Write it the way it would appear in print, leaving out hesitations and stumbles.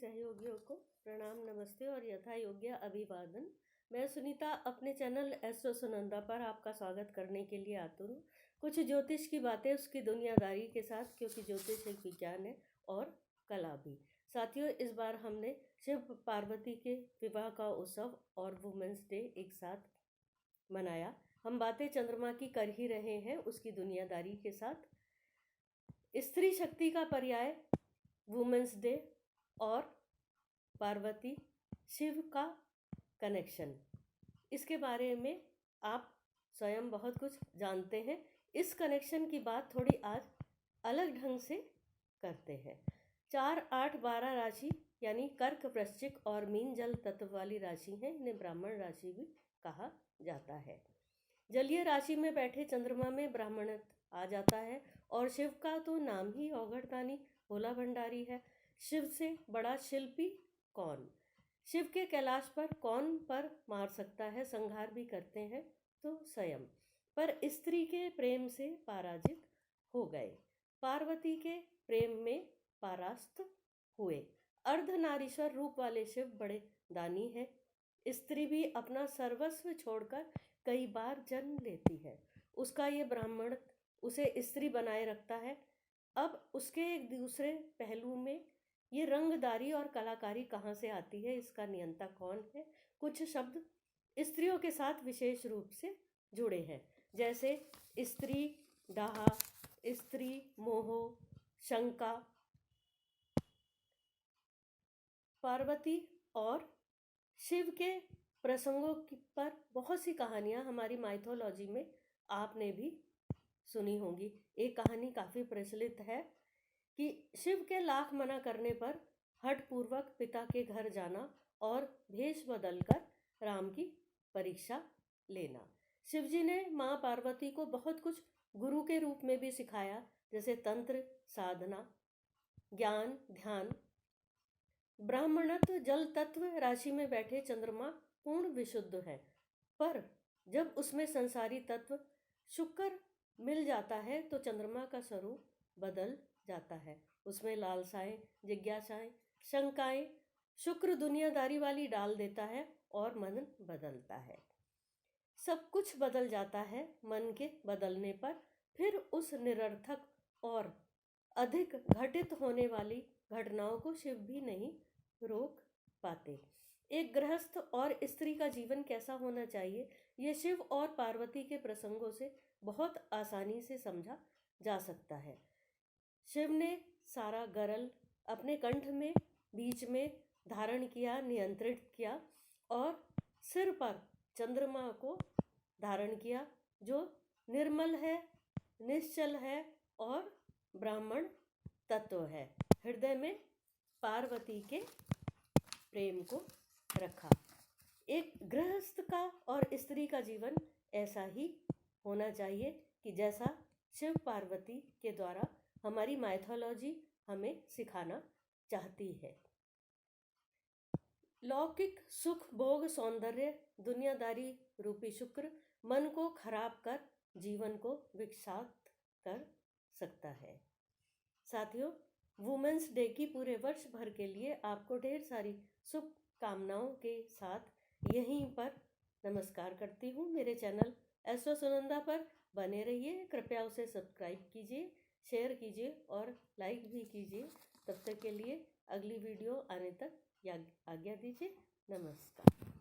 सहयोगियों को प्रणाम, नमस्ते और यथा योग्य अभिवादन। मैं सुनीता अपने चैनल एस्ट्रो सुनंदा पर आपका स्वागत करने के लिए आतुर हूँ। कुछ ज्योतिष की बातें उसकी दुनियादारी के साथ, क्योंकि ज्योतिष एक विज्ञान है और कला भी। साथियों, इस बार हमने शिव पार्वती के विवाह का उत्सव और वुमेंस डे एक साथ मनाया। हम बातें चंद्रमा की कर ही रहे हैं उसकी दुनियादारी के साथ। स्त्री शक्ति का पर्याय वुमेंस डे और पार्वती शिव का कनेक्शन, इसके बारे में आप स्वयं बहुत कुछ जानते हैं। इस कनेक्शन की बात थोड़ी आज अलग ढंग से करते हैं। 4, 8, 12 राशि यानी कर्क, वृश्चिक और मीन जल तत्व वाली राशि है। इन्हें ब्राह्मण राशि भी कहा जाता है। जलीय राशि में बैठे चंद्रमा में ब्राह्मणत्व आ जाता है और शिव का तो नाम ही औघड़दानी भोला भंडारी है। शिव से बड़ा शिल्पी कौन? शिव के कैलाश पर कौन पर मार सकता है? संहार भी करते हैं तो स्वयं। पर स्त्री के प्रेम से पराजित हो गए, पार्वती के प्रेम में परास्त हुए। अर्धनारीश्वर रूप वाले शिव बड़े दानी है। स्त्री भी अपना सर्वस्व छोड़कर कई बार जन्म लेती है। उसका ये ब्राह्मण उसे स्त्री बनाए रखता है। अब उसके एक दूसरे पहलू में ये रंगदारी और कलाकारी कहाँ से आती है? इसका नियंता कौन है? कुछ शब्द स्त्रियों के साथ विशेष रूप से जुड़े हैं, जैसे स्त्री डाहा, स्त्री मोह, शंका। पार्वती और शिव के प्रसंगों पर बहुत सी कहानियाँ हमारी माइथोलॉजी में आपने भी सुनी होंगी। एक कहानी काफ़ी प्रचलित है कि शिव के लाख मना करने पर हठपूर्वक पिता के घर जाना और भेष बदलकर राम की परीक्षा लेना। शिवजी ने माँ पार्वती को बहुत कुछ गुरु के रूप में भी सिखाया, जैसे तंत्र, साधना, ज्ञान, ध्यान। ब्राह्मणत्व जल तत्व राशि में बैठे चंद्रमा पूर्ण विशुद्ध है, पर जब उसमें संसारी तत्व शुक्र मिल जाता है तो चंद्रमा का स्वरूप बदल जाता है। उसमें लालसाएं, जिज्ञासाएं, शंकाएं शुक्र दुनियादारी वाली डाल देता है और मन बदलता है। सब कुछ बदल जाता है मन के बदलने पर। फिर उस निरर्थक और अधिक घटित होने वाली घटनाओं को शिव भी नहीं रोक पाते। एक गृहस्थ और स्त्री का जीवन कैसा होना चाहिए, ये शिव और पार्वती के प्रसंगों से बहुत आसानी से समझा जा सकता है। शिव ने सारा गरल अपने कंठ में बीच में धारण किया, नियंत्रित किया और सिर पर चंद्रमा को धारण किया, जो निर्मल है, निश्चल है और ब्राह्मण तत्व है। हृदय में पार्वती के प्रेम को रखा। एक गृहस्थ का और स्त्री का जीवन ऐसा ही होना चाहिए कि जैसा शिव पार्वती के द्वारा हमारी माइथोलॉजी हमें सिखाना चाहती है। लौकिक सुख, भोग, सौंदर्य, दुनियादारी रूपी शुक्र मन को खराब कर जीवन को विषाक्त कर सकता है। साथियों, वुमेंस डे की पूरे वर्ष भर के लिए आपको ढेर सारी शुभकामनाओं के साथ यहीं पर नमस्कार करती हूँ। मेरे चैनल एस्ट्रो सुनंदा पर बने रहिए। कृपया उसे सब्सक्राइब कीजिए, शेयर कीजिए और लाइक भी कीजिए। तब तक के लिए अगली वीडियो आने तक आज्ञा दीजिए। नमस्कार।